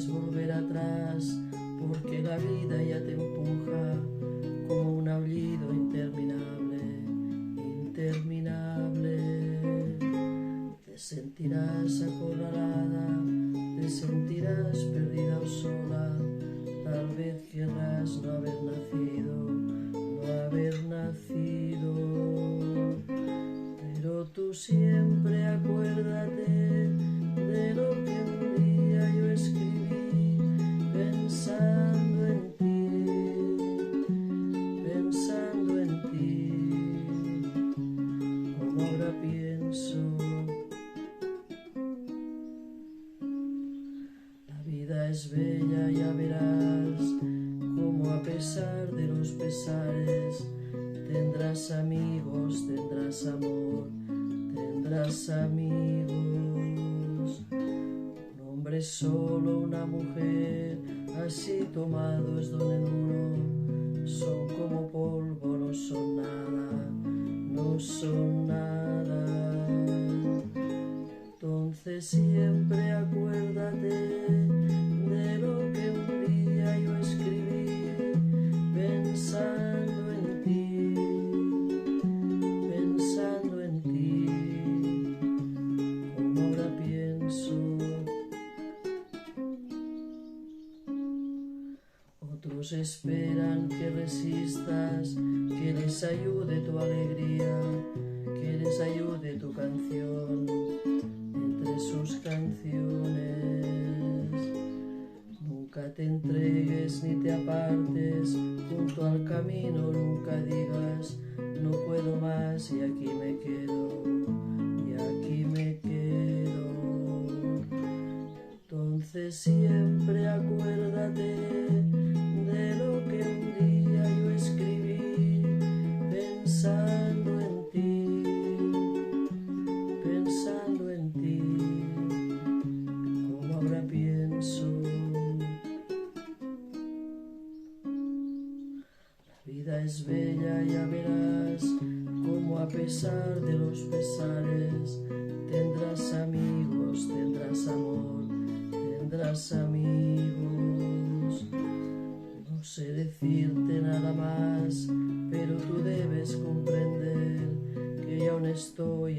puedas volver atrás, porque la vida ya te empuja como un aullido interminable, interminable. Te sentirás acorralada, te sentirás perdida o sola, tal vez querrás no haber nacido, no haber nacido. Pero tú siempre acuérdate de lo que un día yo escribí, pensando en ti, como ahora pienso. La vida es bella, ya verás, como a pesar de los pesares, tendrás amigos, tendrás amor, tendrás amigos. Un hombre solo, una mujer, así tomados de uno en uno, son como polvo, no son nada, no son nada. Entonces siempre acuérdate de lo que un día yo escribí, pensando en ti, como ahora pienso. Otros esperan que resistas, que les ayude tu alegría, que les ayude tu canción entre sus canciones. Nunca te entregues ni te apartes junto al camino, nunca digas no puedo más y aquí me quedo, y aquí me quedo. Entonces siempre acuérdate de lo que un día yo escribí, pensando en ti, como ahora pienso. La vida es bella, ya verás, como a pesar de los pesares, tendrás amigos, tendrás amor, tendrás amigos. No sé decirte nada más, pero tú debes comprender que ya aún estoy